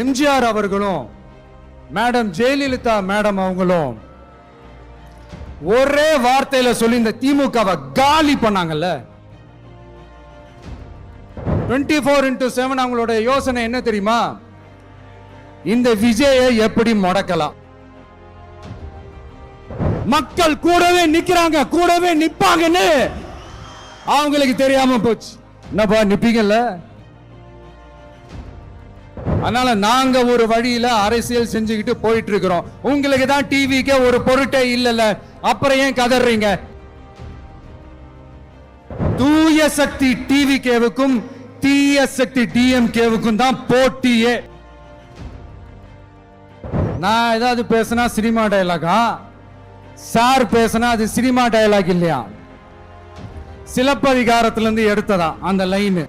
எம்ஜிஆர் அவர்களும் madam Jayalalithaa madam அவங்களும் ஒரே வார்த்தையில சொல்லி இந்த திமுகவை காலி பண்ணாங்கல்ல. 24x7 அவங்களோட யோசனை என்ன தெரியுமா? இந்த விஜயை எப்படி முடக்கலாம். மக்கள் கூடவே நிக்கிறாங்க, கூடவே நிப்பாங்கன்னு அவங்களுக்கு தெரியாம போச்சு. என்னப்பா நிப்பீங்கல்ல? அதனால நாங்க ஒரு வழியில அரசியல் செஞ்சுக்கிட்டு போயிட்டு இருக்கிறோம். உங்களுக்கு தான் டிவிக்கே ஒரு பொருட்டே இல்லல, அப்புறம் ஏன் கதறீங்க? தூய சக்தி டிவிகேவுக்கும் தீய சக்தி டிஎம்கேவுக்கும் தான் போட்டியே. நான் ஏதாவது பேசினா சினிமா டயலாகா, சார் பேசினா அது சினிமா டயலாக் இல்லையா, சிலப்பதிகாரத்திலிருந்து எடுத்ததா அந்த லைன்.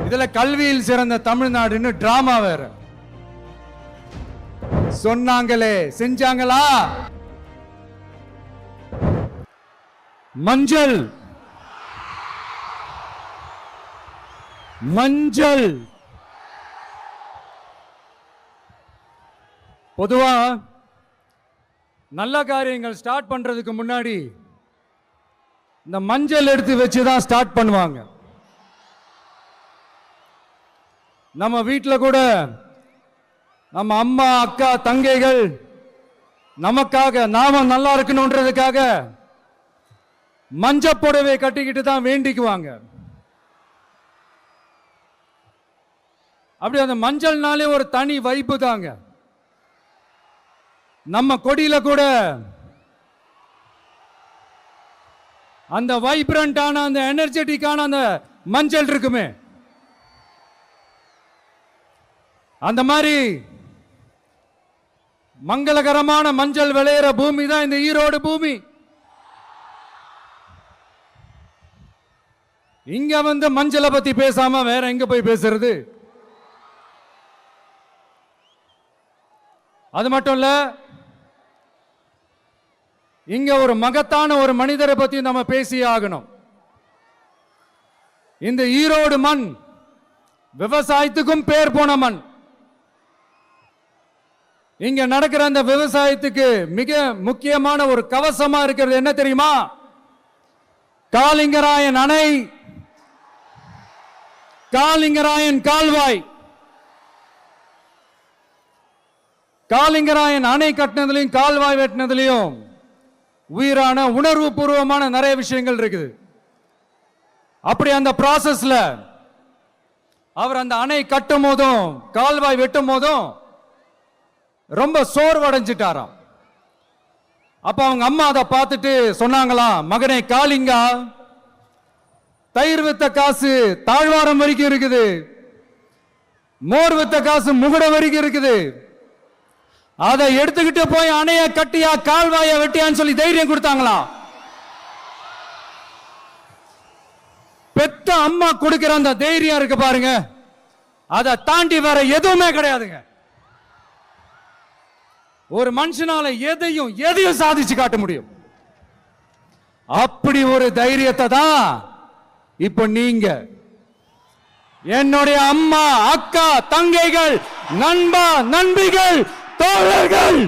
இதுல கல்வியில் சிறந்த தமிழ்நாடுன்னு டிராமா வேற. சொன்னாங்களே செஞ்சாங்களா? மஞ்சள் மஞ்சள் பொதுவா நல்ல காரியங்கள் ஸ்டார்ட் பண்றதுக்கு முன்னாடி இந்த மஞ்சள் எடுத்து வச்சுதான் ஸ்டார்ட் பண்ணுவாங்க. நம்ம வீட்டில் கூட நம்ம அம்மா அக்கா தங்கைகள் நமக்காக நாம நல்லா இருக்கணும்ன்றதுக்காக மஞ்சள் புடவை கட்டிக்கிட்டு தான் வேண்டிக்குவாங்க. அப்படி அந்த மஞ்சள்னாலே ஒரு தனி வைப்பு தாங்க. நம்ம கொடியில கூட அந்த வைப்ரண்டான அந்த எனர்ஜெட்டிக்கான அந்த மஞ்சள் இருக்குமே, அந்த மாதிரி மங்களகரமான மஞ்சள் விளையிற பூமி தான் இந்த ஈரோடு பூமி. இங்க வந்து மஞ்சளை பத்தி பேசாம வேற எங்க போய் பேசுறது? அது மட்டும் இல்ல, இங்க ஒரு மகத்தான ஒரு மனிதரை பத்தி நம்ம பேசி ஆகணும். இந்த ஈரோடு மண் விவசாயத்துக்கும் பேர் போன மண். இங்க நடக்கிற அந்த விவசாயத்துக்கு மிக முக்கியமான ஒரு கவசமா இருக்கிறது என்ன தெரியுமா? காலிங்கராயன் அணை, காலிங்கராயன் கால்வாய். காலிங்கராயன் அணை கட்டினதுலையும் கால்வாய் வெட்டினதுலையும் உயிரான உணர்வு பூர்வமான நிறைய விஷயங்கள் இருக்குது. அப்படி அந்த ப்ராசஸ்ல அவர் அந்த அணை கட்டும் போதும் கால்வாய் வெட்டும் போதும் ரொம்ப சோர்வடைஞ்சிட்டாராம். அப்ப அவங்க அம்மா அதை பார்த்துட்டு சொன்னாங்களாம், மகனே காளிங்கா, தயிர் வித்த காசு தாழ்வாரம் வரைக்கும் இருக்குது, மோர் வித்த காசு முகுடம் வரைக்கும் இருக்குது, அதை எடுத்துக்கிட்டு போய் அணைய கட்டியா கால்வாய வெட்டியான்னு சொல்லி தைரியம் கொடுத்தாங்களா? பெத்த அம்மா கொடுக்கிற அந்த தைரியம் இருக்கு பாருங்க, அதை தாண்டி வேற எதுவுமே கிடையாதுங்க. ஒரு மனுஷனால எதையும் சாதிச்சு காட்ட முடியும். அப்படி ஒரு தைரியத்தை தான் இப்ப நீங்க என்னுடைய அம்மா அக்கா தங்கைகள் நண்பா நண்பிகள் தோழர்கள்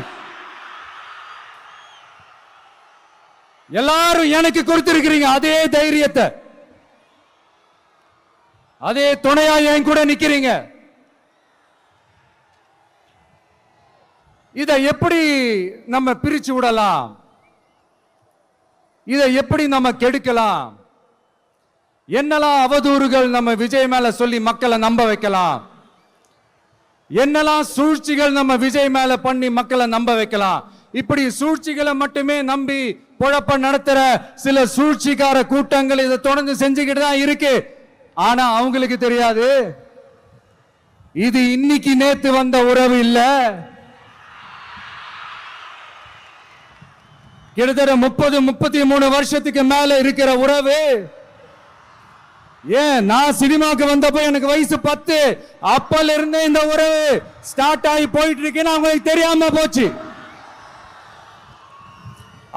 எல்லாரும் எனக்கு கொடுத்திருக்கிறீங்க. அதே தைரியத்தை, அதே துணையா என் கூட நிக்கிறீங்க. இதை எப்படி நம்ம பிரிச்சு விடலாம்? இதை எப்படி நம்ம கெடுக்கலாம்? என்னெல்லாம் அவதூறுகள் நம்ம விஜய் மேல சொல்லி மக்களை நம்ப வைக்கலாம்? என்னெல்லாம் சூழ்ச்சிகள் நம்ம விஜய் மேல பண்ணி மக்களை நம்ப வைக்கலாம்? இப்படி சூழ்ச்சிகளை மட்டுமே நம்பி பொழப்ப நடத்துற சில சூழ்ச்சிக்கார கூட்டங்கள் இதை தொடர்ந்து செஞ்சுக்கிட்டு தான் இருக்கு. ஆனா அவங்களுக்கு தெரியாது, இது இன்னைக்கு நேத்து வந்த உறவு இல்ல. கிட்டத்தட்ட 30-33 வருஷத்துக்கு மேல இருக்கிற உறவு. ஏன் நான் சினிமாக்கு வந்தப்போ எனக்கு வயசு 10, அப்பல இருந்தே இந்த உறவு ஸ்டார்ட் ஆகி போயிட்டு இருக்குன்னு அவங்களுக்கு தெரியாம போச்சு.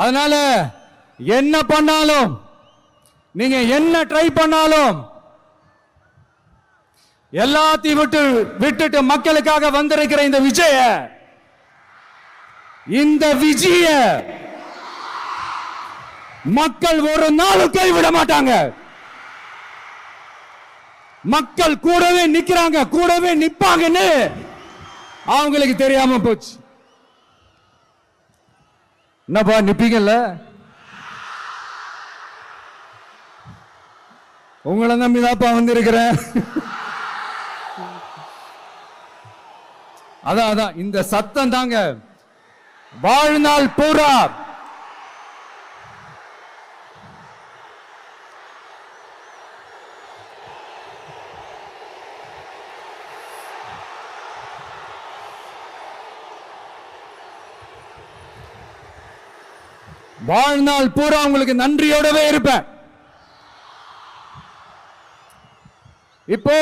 அதனால என்ன பண்ணாலும், நீங்க என்ன ட்ரை பண்ணாலும், எல்லாத்தையும் விட்டுட்டு மக்களுக்காக வந்திருக்கிற இந்த விஜய மக்கள் ஒரு நாளும் கைவிட மாட்டாங்க. மக்கள் கூடவே நிக்கிறாங்க, கூடவே நிப்பாங்கன்னு அவங்களுக்கு தெரியாம போச்சு. என்னப்பா நிப்பீங்கல்ல? உங்களை நம்பிதாப்பா வந்திருக்கிறேன். அதான் இந்த சத்தம் தாங்க வாழ்நாள் பூரா உங்களுக்கு நன்றியோடவே இருப்பேன். இப்போ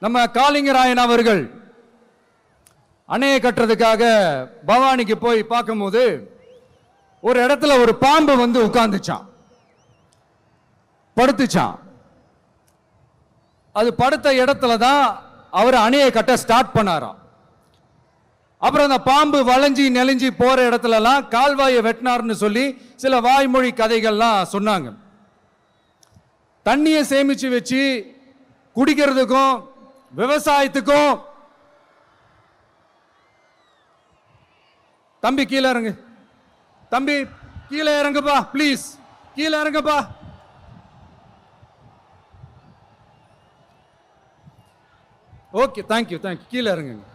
நம்ம காளிங்கராயன் அவர்கள் அணையை கட்டுறதுக்காக பவானிக்கு போய் பார்க்கும்போது ஒரு இடத்துல ஒரு பாம்பு வந்து உட்கார்ந்துச்சான், படுத்துச்சான். அது படுத்த இடத்துல தான் அவர் அணையை கட்ட ஸ்டார்ட் பண்ணாராம். அப்புறம் அந்த பாம்பு வளைஞ்சி நெளிஞ்சி போற இடத்துல எல்லாம் கால்வாயை வெட்டினார்னு சொல்லி சில வாய்மொழி கதைகள்லாம் சொன்னாங்க. தண்ணியை சேமிச்சு வச்சு குடிக்கிறதுக்கும் விவசாயத்துக்கும். தம்பி கீழே இறங்கு, தம்பி கீழே இறங்குப்பா, பிளீஸ் கீழே இறங்குப்பா. ஓகே, தேங்க்யூ கீழே இறங்குங்க,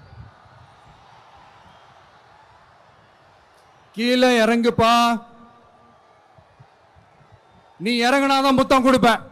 கீழே இறங்குப்பா. நீ இறங்கினாதான் முத்தம் கொடுப்பேன்.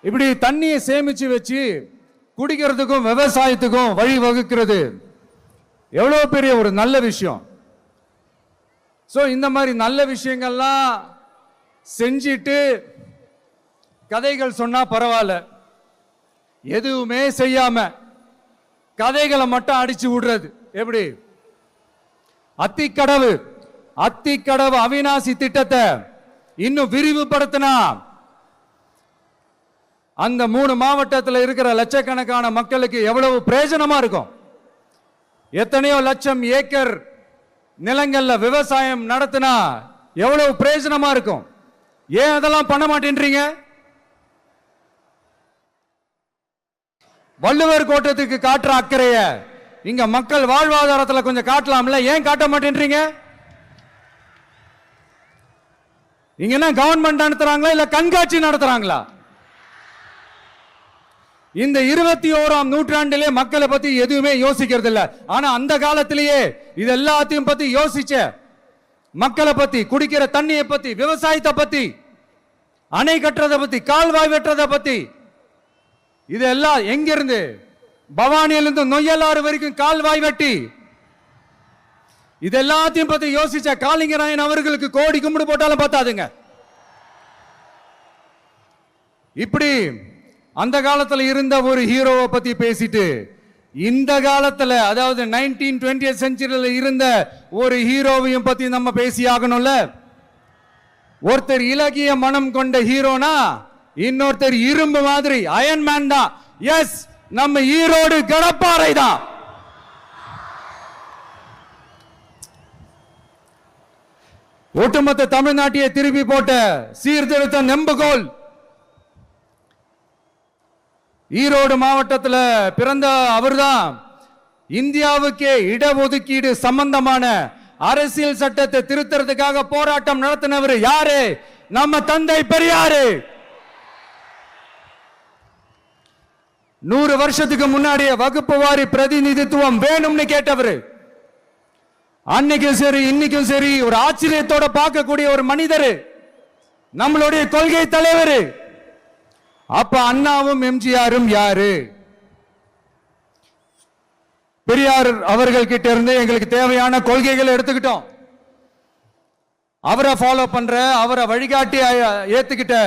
இப்படி தண்ணியை சேமிச்சு வச்சு குடிக்கிறதுக்கும் விவசாயத்துக்கும் வழி வகுக்கிறது எவ்வளவு பெரிய ஒரு நல்ல விஷயம். சோ இந்த மாதிரி நல்ல விஷயங்கள்லாம் செஞ்சிட்டு கதைகள் சொன்னா பரவாயில்ல, எதுவுமே செய்யாம கதைகளை மட்டும் அடிச்சு விடுறது எப்படி? அத்திக்கடவு அவிநாசி திட்டத்தை இன்னும் விரிவுபடுத்தினா அந்த 3 மாவட்டத்தில் இருக்கிற லட்சக்கணக்கான மக்களுக்கு எவ்வளவு பிரயோஜனமா இருக்கும். எத்தனையோ லட்சம் ஏக்கர் நிலங்கள்ல விவசாயம் நடத்தினா எவ்வளவு பிரயோஜனமா இருக்கும். ஏன் அதெல்லாம் பண்ண மாட்டேன்றீங்க? வள்ளுவர் கோட்டத்துக்கு காட்டுற அக்கறைய இங்க மக்கள் வாழ்வாதாரத்தில் கொஞ்சம் காட்டலாம்ல, ஏன் காட்ட மாட்டேன்றீங்க? இங்க என்ன கவர்மெண்ட் நடத்துறாங்களா இல்ல கண்காட்சி நடத்துறாங்களா? இந்த 21ஆம் நூற்றாண்டிலே மக்களை பத்தி எதுவுமே யோசிக்கிறது இல்ல. ஆனா அந்த காலத்திலேயே இது எல்லாத்தையும் பத்தி யோசிச்ச, மக்களை பத்தி, குடிக்கிற தண்ணியை பத்தி, விவசாயத்தை பத்தி, அணை கட்டுறதை பத்தி, கால்வாய் வெட்டுறதை பத்தி, இதெல்லாம் எங்கிருந்து? பவானியிலிருந்து நொய்யலாறு வரைக்கும் கால்வாய் வெட்டி இது எல்லாத்தையும் பத்தி யோசிச்ச காளிங்கராயன் அவர்களுக்கு கோடி கும்பிடு போட்டாலும் பார்த்தாதுங்க. இப்படி அந்த காலத்துல இருந்த ஒரு ஹீரோவை பத்தி பேசிட்டு இந்த காலத்துல, அதாவது 1920th செஞ்சுரியில இருந்த ஒரு ஹீரோவையும் பத்தி நம்ம பேசி ஆகணும்ல. ஒருத்தர் இலகிய மனம் கொண்ட ஹீரோனா இன்னொருத்தர் இரும்பு மாதிரி அயன் மேன் தான். எஸ், நம்ம ஈரோடு கடப்பாறை தான். ஒட்டுமொத்த தமிழ்நாட்டையே திருப்பி போட்ட சீர்திருத்த நெம்புகோல். ஈரோடு மாவட்டத்தில் பிறந்த அவர்தான் இந்தியாவுக்கே இடஒதுக்கீடு சம்பந்தமான அரசியல் சட்டத்தை திருத்தறதுக்காக போராட்டம் நடத்தினவர் யாரு? நம்ம தந்தை பெரியாரு. 100 வருஷத்துக்கு முன்னாடியே வகுப்பு வாரி பிரதிநிதித்துவம் வேணும்னு கேட்டவர். அன்னைக்கும் சரி இன்னைக்கும் சரி ஒரு ஆச்சரியத்தோட பார்க்கக்கூடிய ஒரு மனிதர், நம்மளுடைய கொள்கை தலைவர். அப்ப அண்ணாவும் எம்ஜிஆரும் யாரு? பெரியார் அவர்கள் கிட்ட இருந்து எங்களுக்கு தேவையான கொள்கைகளை எடுத்துக்கிட்டோம். அவரை ஃபாலோ பண்ற, அவரை வழிகாட்டி ஏத்துக்கிட்ட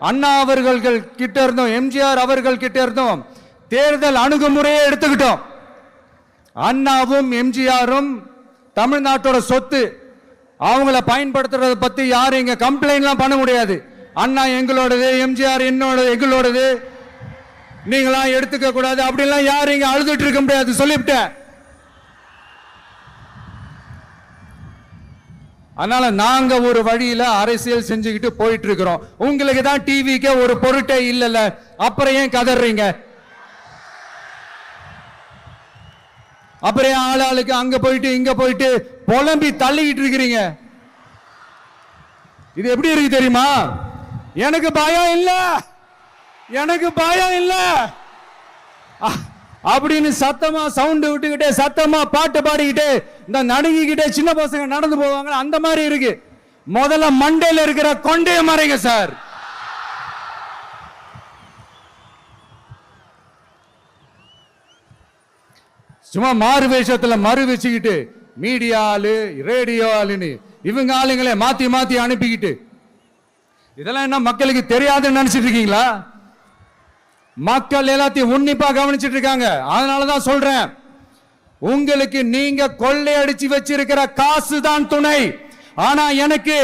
அண்ணா அவர்கள் கிட்ட இருந்தோம், எம்ஜிஆர் அவர்கள் கிட்ட இருந்தோம் தேர்தல் அணுகுமுறையை எடுத்துக்கிட்டோம். அண்ணாவும் எம்ஜிஆரும் தமிழ்நாட்டோட சொத்து. அவங்கள பயன்படுத்துறத பத்தி யாரும் இங்க கம்ப்ளைண்ட்லாம் பண்ண முடியாது. அண்ணா எங்களோடது, எம்ஜிஆர் எங்களோடது, நீங்களாம் எடுத்துக்க கூடாது அப்படிலாம் யாரும் இங்க அழுதுட்டு இருக்க முடியாது, சொல்லிவிட்டேன். அதனால நாங்க ஒரு வழியில அரசியல் செஞ்சுக்கிட்டு போயிட்டு இருக்கிறோம். உங்களுக்கு தான் டிவிக்கு ஒரு பொருட்டே இல்லல, அப்புறம் ஏன் கதறீங்க? அப்புறம் ஆளாளுக்கு அங்க போயிட்டு இங்க போயிட்டு புலம்பி தள்ளிக்கிட்டு இருக்கிறீங்க. இது எப்படி இருக்கு தெரியுமா? எனக்கு பயம் இல்ல, எனக்கு பயம் இல்ல அப்படின்னு சத்தமா சவுண்ட் விட்டுக்கிட்டே சத்தமா பாட்டு பாடிக்கிட்டே இந்த நடுங்கிக்கிட்டே சின்ன பசங்க நடந்து போவாங்க, அந்த மாதிரி இருக்கு. முதல்ல மண்டையில இருக்கிற கொண்டைய மறைங்க சார். சும்மா மாறு வேஷத்துல மறு வச்சுக்கிட்டு மீடியா ஆளு, ரேடியோ ஆளுன்னு இவங்க ஆளுங்களே மாத்தி மாத்தி அனுப்பிக்கிட்டு, இதெல்லாம் என்ன மக்களுக்கு தெரியாதுன்னு நினைச்சிட்டு இருக்கீங்களா? மக்கள் எல்லாத்தையும் உன்னிப்பா கவனிச்சிட்டு இருக்காங்க. அதனாலதான் சொல்றேன், உங்களுக்கு நீங்க கொள்ளையடிச்சு வச்சிருக்கிற காசு தான் துணை, ஆனா எனக்கு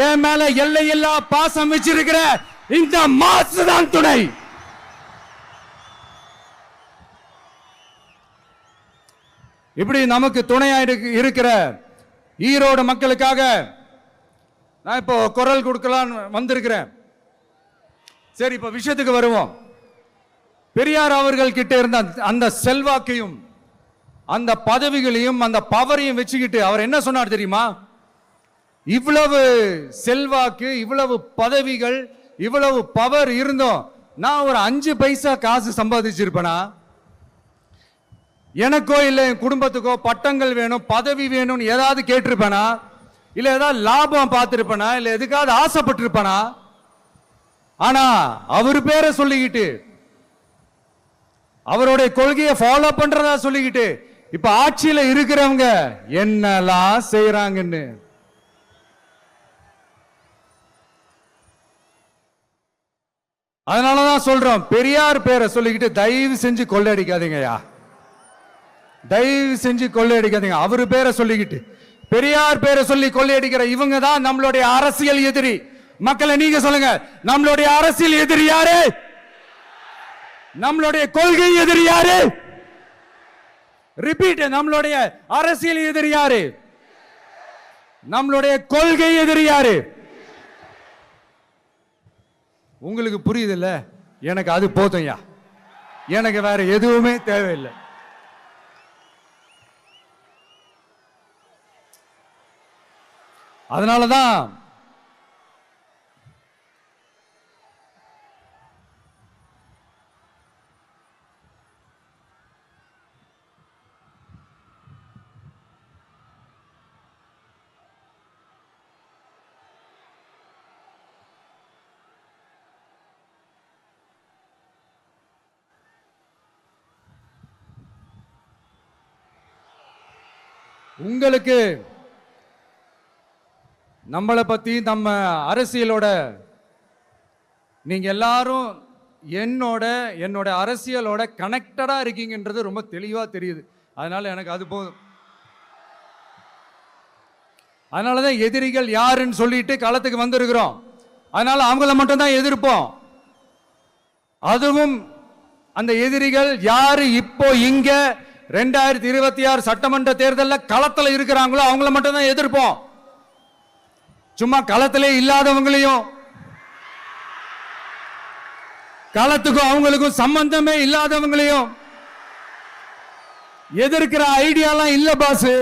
என் மேல எல்லையில்லா பாசம் வச்சிருக்கிற இந்த மாசு தான் துணை. இப்படி நமக்கு துணையா இருக்கிற ஈரோடு மக்களுக்காக நான் இப்போ குரல் கொடுக்கலாம் வந்திருக்கிறேன். சரி, இப்ப விஷயத்துக்கு வருவோம். பெரியார் அவர்கள் கிட்ட இருந்த அந்த செல்வாக்கையும் அந்த பதவிகளையும் அந்த பவரையும் வச்சுக்கிட்டு அவர் என்ன சொன்னார் தெரியுமா? இவ்வளவு செல்வாக்கு, இவ்வளவு பதவிகள், இவ்வளவு பவர் இருந்தோம் நான் ஒரு 5 பைசா காசு சம்பாதிச்சிருப்பேனா? எனக்கோ இல்ல என் குடும்பத்துக்கோ பட்டங்கள் வேணும், பதவி வேணும்னு ஏதாவது கேட்டிருப்பேனா? இல்ல ஏதாவது லாபம் பார்த்திருப்பேனா? இல்ல எதுக்காவது ஆசைப்பட்டிருப்பேனா? ஆனா அவர் பேரை சொல்லிக்கிட்டு, அவருடைய கொள்கையை ஃபாலோ பண்றதா சொல்லிக்கிட்டு இப்ப ஆட்சியில இருக்கிறவங்க என்னெல்லாம் செய்யறாங்கன்னு. அதனாலதான் சொல்றோம், பெரியார் பேரை சொல்லிக்கிட்டு தயவு செஞ்சு கொள்ளையடிக்காதீங்கயா, தயவு செஞ்சு கொள்ளையடிக்காதீங்க. அவரு பேரை சொல்லிக்கிட்டு பெரியார் பேரை சொல்லி கொள்ளையடிக்கிற இவங்க தான் நம்மளுடைய அரசியல் எதிரி. மக்களை நீங்க சொல்லுங்க, நம்மளுடைய அரசியல் எதிரி யாரு? நம்மளுடைய கொள்கை எதிரி யாரு? ரிப்பீட், நம்மளுடைய அரசியல் எதிரி யாரு? நம்மளுடைய கொள்கை எதிரி யாரு? உங்களுக்கு புரியுது இல்ல? எனக்கு அது போதும்யா, எனக்கு வேற எதுவுமே தேவையில்லை. அதனாலதான் உங்களுக்கு நம்மளை பத்தி, நம்ம அரசியலோட நீங்க எல்லாரும் என்னோட அரசியலோட கனெக்டடா இருக்கீங்கன்றது ரொம்ப தெளிவா தெரியுது. அதனால எனக்கு அது போதும். அதனாலதான் எதிரிகள் யாருன்னு சொல்லிட்டு களத்துக்கு வந்திருக்கிறோம். அதனால அவங்கள மட்டும் தான் எதிர்ப்போம். அதுவும் அந்த எதிரிகள் யாரு இப்போ இங்க 2026 சட்டமன்ற தேர்தலில் களத்துல இருக்கிறாங்களோ அவங்கள மட்டும் தான் எதிர்ப்போம். சும்மா களத்திலே இல்லாதவங்களையும், களத்துக்கும் அவங்களுக்கும் சம்பந்தமே இல்லாதவங்களையும் எதிர்க்கிற ஐடியாலாம் இல்ல பாஸ்.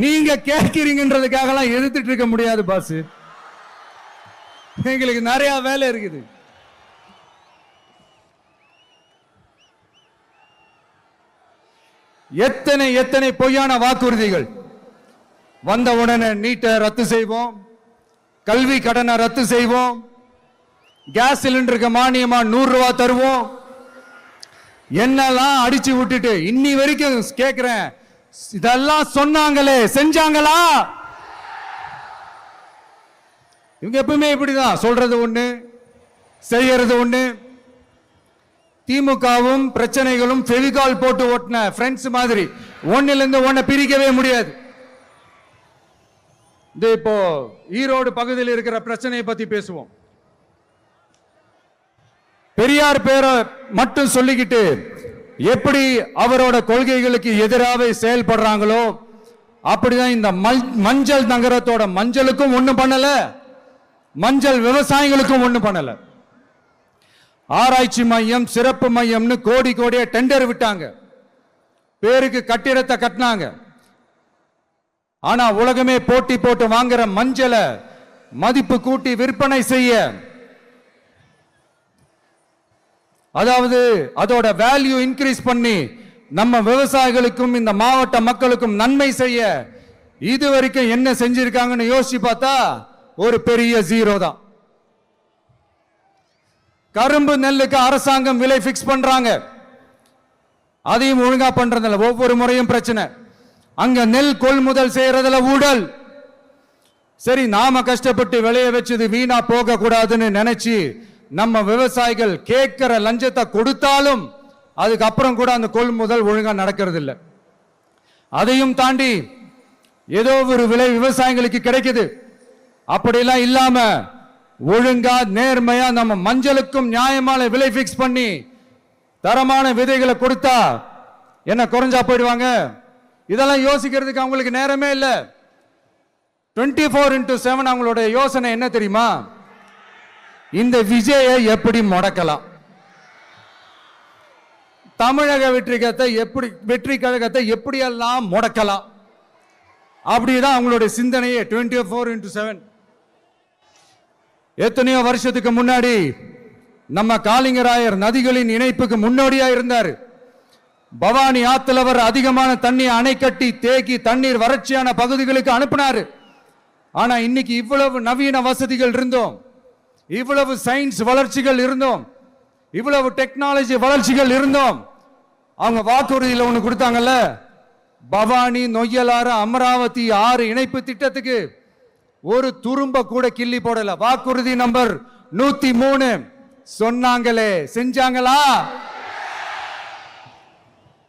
நீங்க கேட்கிறீங்கன்றதுக்காக எதிர்த்துட்டு இருக்க முடியாது பாஸ். எங்களுக்கு நிறைய வேலை இருக்குது. எத்தனை எத்தனை பொய்யான வாக்குறுதிகள். வந்த உடனே நீட்டை ரத்து செய்வோம், கல்வி கடனை ரத்து செய்வோம், கேஸ் சிலிண்டருக்கு மானியமா 100 ரூபாய் தருவோம், என்னெல்லாம் அடிச்சு விட்டுட்டு இன்னி வரைக்கும் கேட்கிறேன், இதெல்லாம் சொன்னாங்களே செஞ்சாங்களா? இவங்க எப்பவுமே இப்படிதான், சொல்றது ஒண்ணு செய்யறது ஒண்ணு. திமுகவும் பிரச்சனைகளும் ஃபெவிகால் போட்டு ஓட்டின ஃப்ரெண்ட்ஸ் மாதிரி ஒன்னிலிருந்து ஒன்னை பிரிக்கவே முடியாது. இப்போ ஈரோடு பகுதியில் இருக்கிற பிரச்சனையை பத்தி பேசுவோம். பெரியார் பேரை மட்டும் சொல்லிக்கிட்டு எப்படி அவரோட கொள்கைகளுக்கு எதிராக செயல்படுறாங்களோ அப்படிதான் இந்த மஞ்சள் நகரத்தோட மஞ்சளுக்கும் ஒண்ணும் பண்ணல, மஞ்சள் விவசாயிகளுக்கும் ஒண்ணும் பண்ணல. ஆராய்ச்சி மையம், சிறப்பு மையம்னு கோடி கோடியா டெண்டர் விட்டாங்க, பேருக்கு கட்டிடத்தை கட்டினாங்க. ஆனா உலகமே போட்டி போட்டு வாங்குற மஞ்சளை மதிப்பு கூட்டி விற்பனை செய்ய, அதாவது அதோட வேல்யூ இன்க்ரீஸ் பண்ணி நம்ம விவசாயிகளுக்கும் இந்த மாவட்ட மக்களுக்கும் நன்மை செய்ய இதுவரைக்கும் என்ன செஞ்சிருக்காங்கன்னு யோசிச்சு பார்த்தா ஒரு பெரிய ஜீரோ தான். கரும்பு நெல்லுக்கு அரசாங்கம் விலை பிக்ஸ் பண்றாங்க, அதையும் ஒழுங்கா பண்றதில்ல, ஒவ்வொரு முறையும் பிரச்சனை. அங்க நெல் கொள்முதல் செய்யறதுல ஊழல். சரி, நாம கஷ்டப்பட்டு விளைய வச்சது வீணா போக கூடாதுன்னு நினைச்சு நம்ம விவசாயிகள் கேட்கிற லஞ்சத்தை கொடுத்தாலும் அதுக்கப்புறம் கூட அந்த கொள்முதல் ஒழுங்கா நடக்கிறது இல்லை. அதையும் தாண்டி ஏதோ ஒரு விலை விவசாயிகளுக்கு கிடைக்குது, அப்படிலாம் இல்லாம ஒழுங்கா நேர்மையா நம்ம மஞ்சளுக்கும் நியாயமான விலை பிக்ஸ் பண்ணி தரமான விதைகளை கொடுத்தா என்ன குறைஞ்சா போயிடுவாங்க? இதெல்லாம் யோசிக்கிறதுக்கு அவங்களுக்கு நேரமே இல்லை. 24x7 அவங்களோட யோசனை என்ன தெரியுமா? இந்த விஜயை எப்படி முடக்கலாம், தமிழக வெற்றி கழகத்தை எப்படியெல்லாம் முடக்கலாம், அப்படிதான் அவங்களுடைய சிந்தனையே 24x7. எத்தனையோ வருஷத்துக்கு முன்னாடி நம்ம காளிங்கராயர் நதிகளின் இணைப்புக்கு முன்னோடியா இருந்தார். பவானி ஆத்துல வர அதிகமான தண்ணி அணை கட்டி தேக்கி தண்ணீர் வறட்சியான பகுதிகளுக்கு அனுப்பினாரு. ஆனா இன்னைக்கு இவ்வளவு நவீன வசதிகள் இருந்தோம், இவ்வளவு சயின்ஸ் வளர்ச்சிகள் இருந்தோம், இவ்வளவு டெக்னாலஜி வளர்ச்சிகள் இருந்தோம், அவங்க வாக்குறுதியில் ஒண்ணு கொடுத்தாங்கல்ல, பவானி நொய்யலாறு அமராவதி 6 இணைப்பு திட்டத்துக்கு ஒரு துரும்ப கூட கிள்ளி போடல. வாக்குறுதி நம்பர் 103 சொன்னாங்களே செஞ்சாங்களா?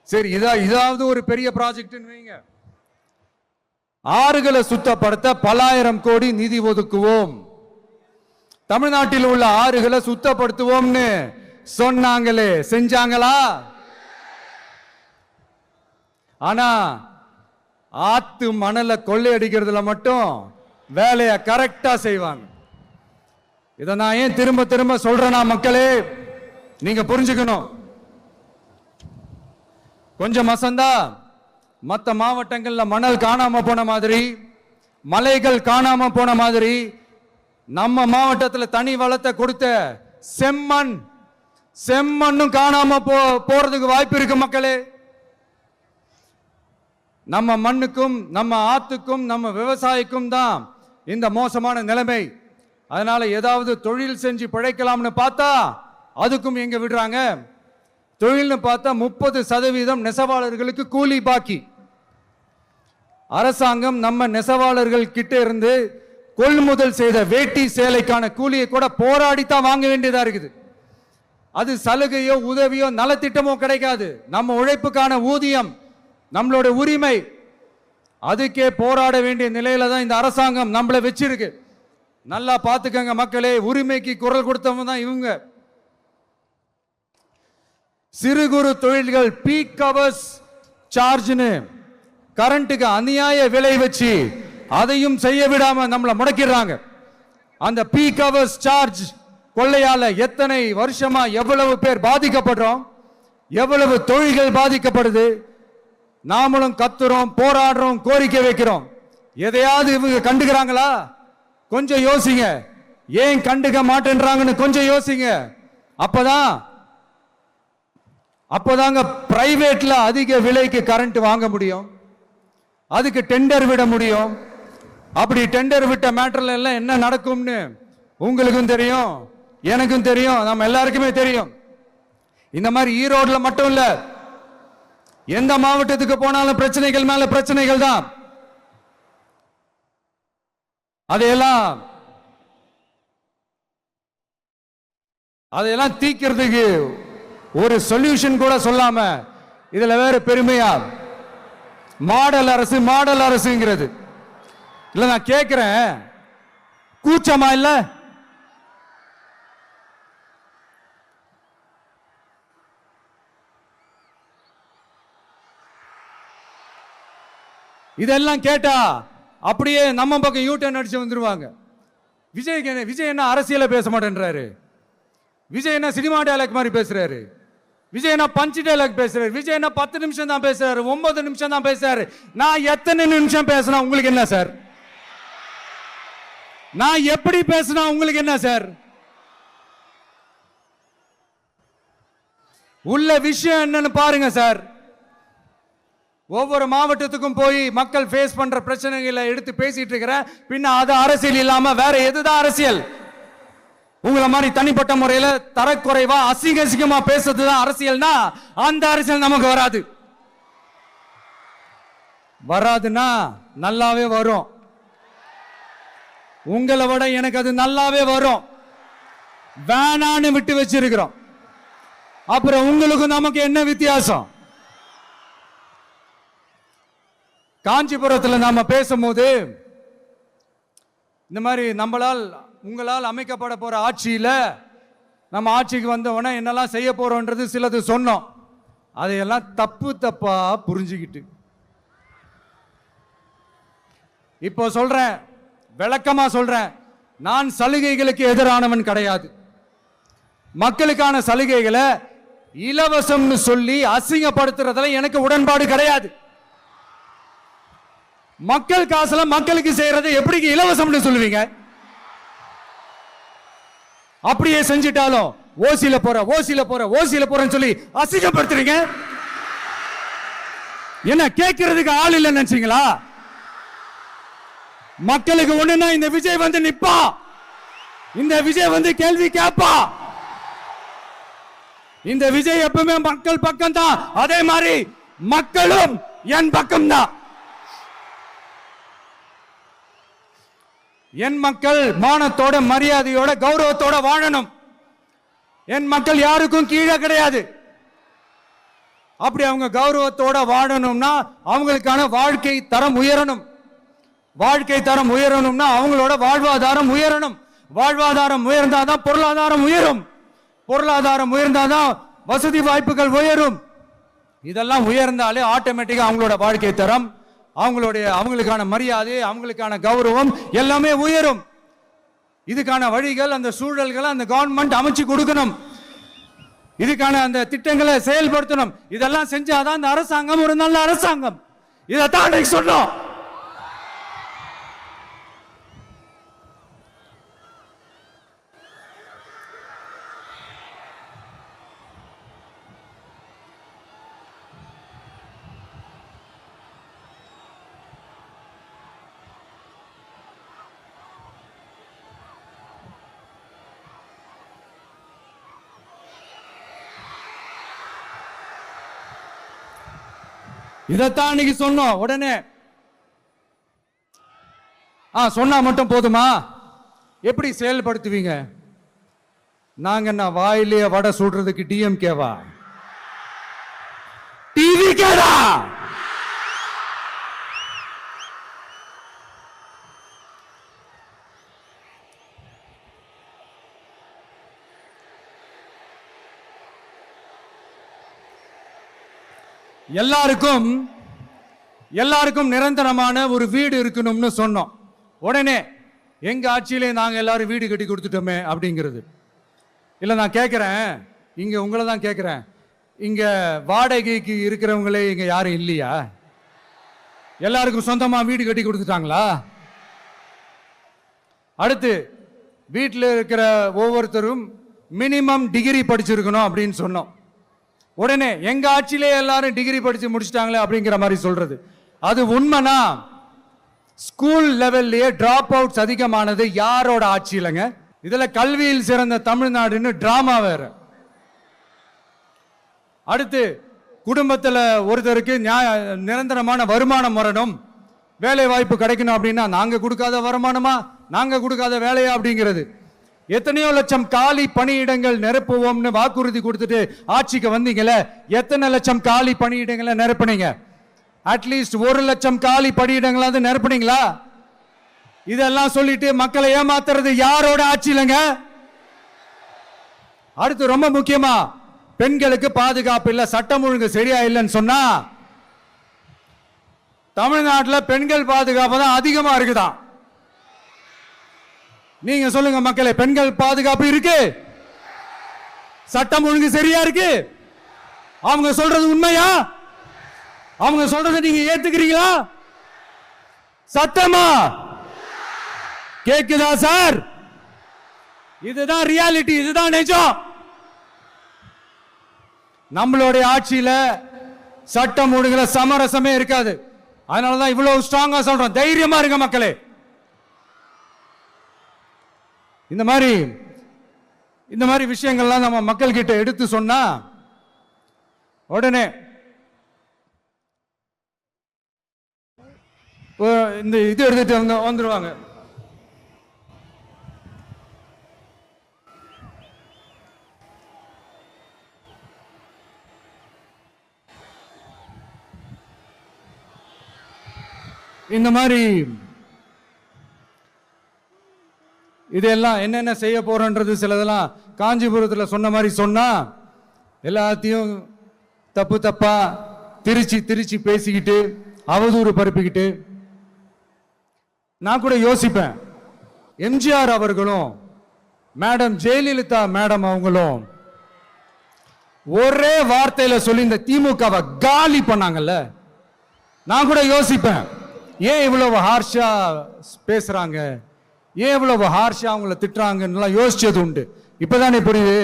சரி, இதாவது ஒரு பெரிய ப்ராஜெக்ட் வைங்க. ஆறுகளை சுத்தப்படுத்த பல ஆயிரம் கோடி நிதி ஒதுக்குவோம், தமிழ்நாட்டில் உள்ள ஆறுகளை சுத்தப்படுத்துவோம்னு சொன்னாங்களே செஞ்சாங்களா? ஆனா ஆத்து மணலை கொள்ளையடிக்கிறதுல மட்டும் வேலையை கரெக்டா செய்வாங்க. இதை நான் ஏன் திரும்ப திரும்ப சொல்றேன்னா, மக்களே நீங்க புரிஞ்சுக்கணும். கொஞ்சம் மசந்தா மற்ற மாவட்டங்கள்ல மணல் காணாம போன மாதிரி, மலைகள் காணாம போன மாதிரி, நம்ம மாவட்டத்தில் தனி வளத்தை கொடுத்த செம்மண்ணும் காணாம போறதுக்கு வாய்ப்பு இருக்கு மக்களே. நம்ம மண்ணுக்கும் நம்ம ஆத்துக்கும் நம்ம விவசாயிக்கும் தான் இந்த மோசமான நிலைமை. அதனால ஏதாவது தொழில் செஞ்சு பிழைக்கலாம்னு பார்த்தா அதுக்கும் எங்க விடுறாங்க? தொழில்னு பார்த்தா 30% நெசவாளர்களுக்கு கூலி பாக்கி. அரசாங்கம் நம்ம நெசவாளர்கள் கிட்ட இருந்து கொள்முதல் செய்த வேட்டி சேலைக்கான கூலியை கூட போராடித்தான் வாங்க வேண்டியதா இருக்குது. அது சலுகையோ உதவியோ நலத்திட்டமோ கிடைக்காது. நம்ம உழைப்புக்கான ஊதியம், நம்மளோட உரிமை, அதுக்கே போராட வேண்டிய நிலையில தான் இந்த அரசாங்கம் நம்மளை வச்சிருக்கு. நல்லா பார்த்துக்கங்க மக்களே, உரிமைக்கு குரல் கொடுத்தவங்க தான் இவங்க. சிறு குறு தொழில்கள் பீக் ஹவர்ஸ் சார்ஜ்னு கரண்ட்டுக்கு அநியாய விலை வச்சு அதையும் செய்ய விடாம நம்மளை முடக்கிறாங்க. அந்த பீக் ஹவர்ஸ் சார்ஜ் கொள்ளையால எத்தனை வருஷமா எவ்வளவு பேர் பாதிக்கப்படுறோம், எவ்வளவு தொழில்கள் பாதிக்கப்படுது. நாமளும் கத்துறோம், போராடுறோம், கோரிக்கை வைக்கிறோம். எதையாவது இவங்க கண்டுக்கிறாங்களா? கொஞ்சம் யோசிங்க. ஏன் கண்டுக்க மாட்டேன்றாங்கன்னு கொஞ்சம் யோசிங்க. அப்பதான் அப்போதாங்க பிரைவேட்ல அதிக விலைக்கு கரண்ட் வாங்க முடியும், அதுக்கு டெண்டர் விட முடியும். அப்படி டெண்டர் விட்ட மேட்டர்ல எல்லாம் என்ன நடக்கும்னு உங்களுக்கும் தெரியும், எனக்கும் தெரியும், நம்ம எல்லாருக்குமே தெரியும். இந்த மாதிரி ஈரோடுல மட்டும் இல்ல, எந்த மாவட்டத்துக்கு போனாலும் பிரச்சனைகள் மேல பிரச்சனைகள் தான். அதையெல்லாம் தீக்கிறதுக்கு ஒரு சொல்யூஷன் கூட சொல்லாம இதுல வேற பெருமையா மாடல் அரசு மாடல் அரசுங்கிறது. இல்ல நான் கேட்கிறேன், கூச்சமா இல்ல? இதெல்லாம் கேட்டா அப்படியே நம்ம பக்கம் யூட்டர்ன் அடிச்சு வந்துருவாங்க. விஜய் என்ன அரசியல பேச மாட்டேன்றாரு, விஜய் என்ன சினிமா டயலாக் மாதிரி பேசுறாரு, விஜய் என்ன பஞ்ச் டயலாக் பேசுறாரு, விஜய் என்ன 10 நிமிஷம் தான் பேசுறாரு, 9 நிமிஷம் தான் பேசுறாரு. நான் எத்தனை நிமிஷம் பேசினா உங்களுக்கு என்ன சார்? நான் எப்படி பேசினா உங்களுக்கு என்ன சார்? உள்ள விஷயம் என்னன்னு பாருங்க சார். ஒவ்வொரு மாவட்டத்துக்கும் போய் மக்கள் ஃபேஸ் பண்ற பிரச்சனைகளை எடுத்து பேசிட்டு இருக்கிற, பின்ன அது அரசியல் இல்லாம வேற எதுதான் அரசியல்? உங்களை மாதிரி தனிப்பட்ட முறையில தரக்குறைவா அசிங்கமா பேசுறதுதான் அரசியல்னா அந்த அரசியல் நமக்கு வராது. வராதுன்னா நல்லாவே வரும். உங்களை விட எனக்கு அது நல்லாவே வரும். வேணான்னு விட்டு வச்சிருக்கிறோம். அப்புறம் உங்களுக்கு நமக்கு என்ன வித்தியாசம்? காஞ்சிபுரத்தில் நாம பேசும்போது இந்த மாதிரி உங்களால் அமைக்கப்பட போற ஆட்சியில நம்ம ஆட்சிக்கு வந்தவொடனே என்னெல்லாம் செய்ய போறோம்ன்றது சிலது சொன்னோம். அதையெல்லாம் தப்பா புரிஞ்சுக்கிட்டு இப்போ சொல்றேன், விளக்கமா சொல்றேன், நான் சலுகைகளுக்கு எதிரானவன் கிடையாது. மக்களுக்கான சலுகைகளை இலவசம்னு சொல்லி அசிங்கப்படுத்துறதுல எனக்கு உடன்பாடு கிடையாது. மக்கள் காசுல மக்களுக்கு செய்யறதை எப்படி இலவசம்னு சொல்லுவீங்க? அப்படியே செஞ்சிட்டாலும் ஓசில போறேன்னு சொல்லி அசிங்கப்படுத்துறீங்க. என்ன கேட்கறதுக்கு ஆள் இல்லைன்னு நினைச்சீங்களா? மக்களுக்கு ஒண்ணுன்னா இந்த விஜய் வந்து நிப்பா, இந்த விஜய் வந்து கேள்வி கேட்பா. இந்த விஜய் எப்பவுமே மக்கள் பக்கம் தான், அதே மாதிரி மக்களும் என் பக்கம் தான். என் மக்கள் மானத்தோட மரியாதையோட கௌரவத்தோட வாழணும். என் மக்கள் யாருக்கும் கீழே கிடையாது. அப்படி அவங்க கௌரவத்தோட வாழணும்னா அவங்களுக்கான வாழ்க்கை தரம் உயரணும். வாழ்க்கை தரம் உயரணும்னா அவங்களோட வாழ்வாதாரம் உயரணும். வாழ்வாதாரம் உயர்ந்தாதான் பொருளாதாரம் உயரும். பொருளாதாரம் உயர்ந்தாதான் வசதி வாய்ப்புகள் உயரும். இதெல்லாம் உயர்ந்தாலே ஆட்டோமேட்டிக்கா அவங்களோட வாழ்க்கை தரம், அவங்களுக்கான மரியாதை, அவங்களுக்கான கௌரவம் எல்லாமே உயரும். இதுக்கான வழிகள், அந்த சூழல்களை அந்த கவர்மெண்ட் அமைச்சு கொடுக்கணும். இதுக்கான அந்த திட்டங்களை செயல்படுத்தணும். இதெல்லாம் செஞ்சாதான் அந்த அரசாங்கம் ஒரு நல்ல அரசாங்கம். இதைத்தான் சொன்னோம். இதைத்தான் இன்னைக்கு சொன்னோம். உடனே சொன்னா மட்டும் போதுமா? எப்படி செயல்படுத்துவீங்க? நாங்க என்ன வாயிலேயே வடை சுடுறதுக்கு டிஎம்கேவா? டிவிகேடா? எல்லாருக்கும் நிரந்தரமான ஒரு வீடு இருக்கணும்னு சொன்னோம். உடனே எங்க ஆட்சியிலே நாங்க எல்லாரும் வீடு கட்டி கொடுத்துட்டோமே அப்படிங்கிறது இல்ல. நான் கேட்கிறேன், இங்க உங்களை தான் கேட்கிறேன், இங்க வாடகைக்கு இருக்கிறவங்களே இங்க யாரும் இல்லையா? எல்லாருக்கும் சொந்தமா வீடு கட்டி கொடுத்துட்டாங்களா? அடுத்து வீட்டில் இருக்கிற ஒவ்வொருத்தரும் மினிமம் டிகிரி படிச்சிருக்கணும் அப்படின்னு சொன்னோம். உடனே எங்க ஆட்சியிலே எல்லாரும் டிகிரி படிச்சு முடிச்சிட்டாங்களே அப்படிங்கிற மாதிரி சொல்றது. அது உண்மைனா ஸ்கூல் லெவல்லையே டிராப் அவுட்ஸ் அதிகமானது யாரோட ஆட்சியிலங்க? இதுல கல்வியில் சிறந்த தமிழ்நாடுன்னு டிராமா வேற. அடுத்து குடும்பத்தில் ஒருத்தருக்கு நிரந்தரமான வருமானம் வரணும், வேலை வாய்ப்பு கிடைக்கணும் அப்படின்னா நாங்க கொடுக்காத வருமானமா, நாங்க கொடுக்காத வேலையா அப்படிங்கிறது. எத்தனையோ லட்சம் காலி பணியிடங்கள் நிரப்புவோம்னு வாக்குறுதி கொடுத்துட்டு ஆட்சிக்கு வந்தீங்களே, எத்தனை லட்சம் காலி பணியிடங்களை நிரப்புனீங்க? அட்லீஸ்ட் 1 லட்சம் காலி பணியிடங்களாவது நிரப்புனீங்களா? இதெல்லாம் சொல்லிட்டு மக்களை ஏமாத்துறது யாரோட ஆட்சியிலங்க? அடுத்து ரொம்ப முக்கியமா, பெண்களுக்கு பாதுகாப்பு இல்ல, சட்டம் ஒழுங்கு சரியா இல்லைன்னு சொன்னா தமிழ்நாட்டில் பெண்கள் பாதுகாப்பு தான் அதிகமா இருக்குதான். நீங்க சொல்லுங்க மக்களே, பெண்கள் பாதுகாப்பு இருக்கு? சட்டம் ஒழுங்கு சரியா இருக்கு? அவங்க சொல்றது உண்மையா? அவங்க சொல்றதை நீங்க ஏத்துக்கிறீங்களா? சத்தமா கேக்குதா சார்? இதுதான் ரியாலிட்டி, இதுதான் நிஜம். நம்மளுடைய ஆட்சியில சட்டம் ஒழுங்குல சமரசமே இருக்காது. அதனாலதான் இவ்வளவு ஸ்ட்ராங்கா சொல்றோம், தைரியமா இருங்க மக்களே. இந்த மாதிரி விஷயங்கள்லாம் நம்ம மக்கள் கிட்ட எடுத்து சொன்னா உடனே இந்த இது எடுத்துட்டு வந்துருவாங்க. இந்த மாதிரி இதெல்லாம் என்னென்ன செய்ய போறோன்றது சிலதெல்லாம் காஞ்சிபுரத்தில் சொன்ன மாதிரி சொன்னா எல்லாத்தையும் தப்பு தப்பா திருச்சி பேசிக்கிட்டு அவதூறு பரப்பிக்கிட்டு. நான் கூட யோசிப்பேன், எம்ஜிஆர் அவர்களும் மேடம் ஜெயலலிதா மேடம் அவங்களும் ஒரே வார்த்தையில சொல்லி இந்த திமுகவை காலி பண்ணாங்கல்ல. நான் கூட யோசிப்பேன், ஏன் இவ்வளவு ஹார்ஷா பேசுறாங்க, ஏன் இவ்வளவு ஹார்ஷா அவங்கள திட்டுறாங்கன்னு யோசிச்சது உண்டு. இப்பதானே புரியுது.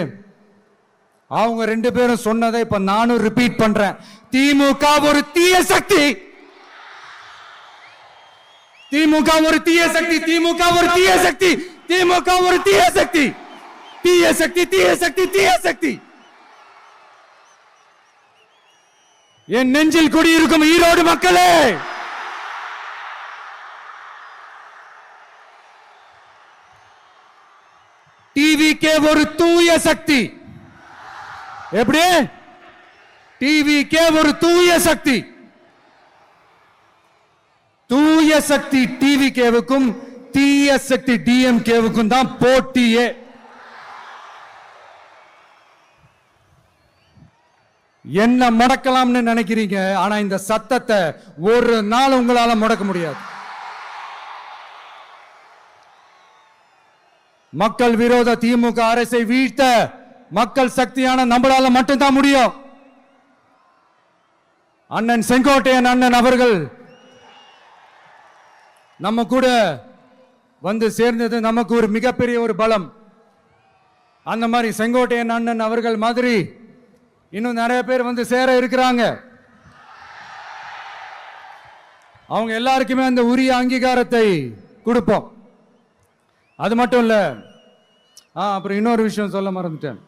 அவங்க 2 பேரும் சொன்னதை இப்ப நானும் ரிப்பீட் பண்றேன். திமுக ஒரு தீய சக்தி, திமுக ஒரு தீய சக்தி, திமுக ஒரு தீய சக்தி, திமுக ஒரு தீய சக்தி, தீய சக்தி, தீய சக்தி, தீய சக்தி. என் நெஞ்சில் குடியிருக்கும் ஈரோடு மக்களே, டிவிகே ஒரு தூய சக்தி. எப்படி? டிவிகே ஒரு தூய சக்தி. தூய சக்தி டிவிகேவுக்கும் தீய சக்தி டிஎம்கேவுக்கும் தான் போட்டியே. என்ன முடக்கலாம்னு நினைக்கிறீங்க, ஆனா இந்த சத்தத்தை ஒரு நாள் உங்களால முடக்க முடியாது. மக்கள் விரோத திமுக அரசை வீழ்த்த மக்கள் சக்தியான நம்மளால மட்டும்தான் முடியும். அண்ணன் செங்கோட்டையன் அண்ணன் அவர்கள் நம்ம கூட வந்து சேர்ந்தது நமக்கு ஒரு மிகப்பெரிய ஒரு பலம். அந்த மாதிரி செங்கோட்டையன் அண்ணன் அவர்கள் மாதிரி இன்னும் நிறைய பேர் வந்து சேர இருக்கிறாங்க. அவங்க எல்லாருக்குமே அந்த உரிய அங்கீகாரத்தை கொடுப்போம். அது மட்டும் இல்ல, அப்புறம் இன்னொரு விஷயம் சொல்ல மறந்துட்டேன்.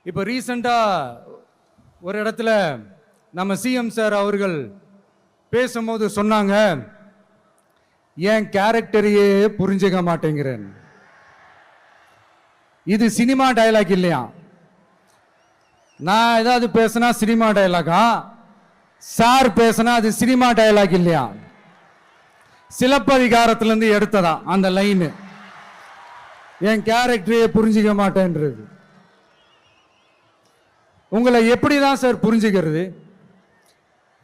இப்போ ரீசெண்டா ஒரு இடத்துல நம்ம சிஎம் சார் அவர்கள் பேசும்போது சொன்னாங்க, என் கேரக்டரையே புரிஞ்சுக்க மாட்டேங்கிறேன். இது சினிமா டயலாக் இல்லையா? நான் ஏதாவது பேசினா சினிமா டயலாகா? சார் பேசினா அது சினிமா டயலாக் இல்லையா? சிலப்பதிகாரத்திலிருந்து எடுத்ததா அந்த லைன், என் கேரக்டரையே புரிஞ்சிக்க மாட்டேன்றது. உங்களை எப்படிதான் சார் புரிஞ்சுக்கிறது?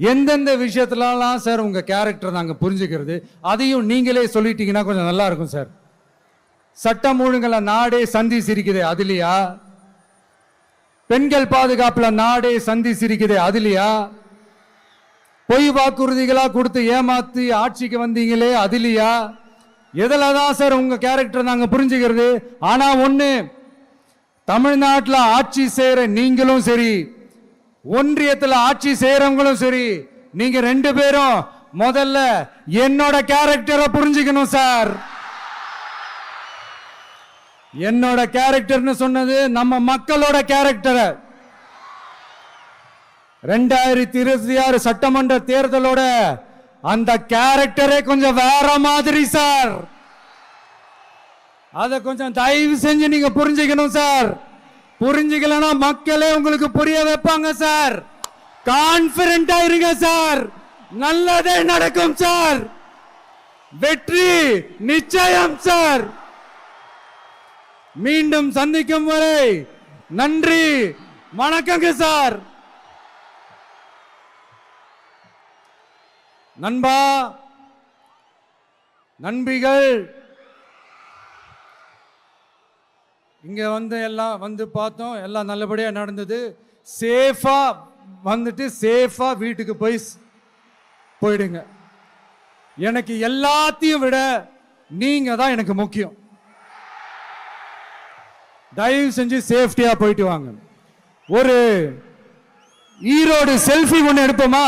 எந்தெந்த விஷயத்துலலாம் சார் உங்க கேரக்டர் நாங்க புரிஞ்சுக்கிறது? அதையும் நீங்களே சொல்லிட்டீங்கன்னா கொஞ்சம் நல்லா இருக்கும் சார். சட்டம் ஒழுங்குல நாடே சந்தி சிரிக்குது, அதுலயா? பெண்கள் பாதுகாப்புல நாடே சந்தி சிரிக்குது, அதுலயா? பொய் வாக்குறுதிகளா கொடுத்து ஏமாத்தி ஆட்சிக்கு வந்தீங்களே, அதுலயா? எதுலதான் சார் உங்க கேரக்டர் நாங்க புரிஞ்சுக்கிறது? ஆனா ஒண்ணு, தமிழ்நாட்டில் ஆட்சி செய்யற நீங்களும் சரி, ஒன்றியத்தில் ஆட்சி செய்யறவங்களும் சரி, நீங்க 2 பேரும் முதல்ல என்னோட கேரக்டரை புரிஞ்சுக்கணும் சார். என்னோட கேரக்டர்னு சொன்னது நம்ம மக்களோட கேரக்டரை. 2026 சட்டமன்ற தேர்தலோட அந்த கேரக்டரே கொஞ்சம் வேற மாதிரி சார். அத கொஞ்சம் தயவு செஞ்சு நீங்க புரிஞ்சுக்கணும் சார். புரிஞ்சுக்கலனா மக்களே உங்களுக்கு புரிய வைப்பாங்க சார். கான்பிடென்ட்டா இருங்க சார். நல்லதே நடக்கும் சார். வெற்றி நிச்சயம் சார். மீண்டும் சந்திக்கும் வரை நன்றி, வணக்கங்க சார். நண்பா, நண்பிகள், இங்க எல்லாம் பார்த்தோம், எல்லாம் நல்லபடியா நடந்தது. சேஃபா வந்துட்டு சேஃபா வீட்டுக்கு போயிடுங்க. எனக்கு எல்லாத்தையும் விட நீங்க தான் எனக்கு முக்கியம். தயவு செஞ்சு சேஃப்டியா போயிட்டு வாங்க. ஒரு ஈரோடு செல்ஃபி ஒன்று எடுப்போமா?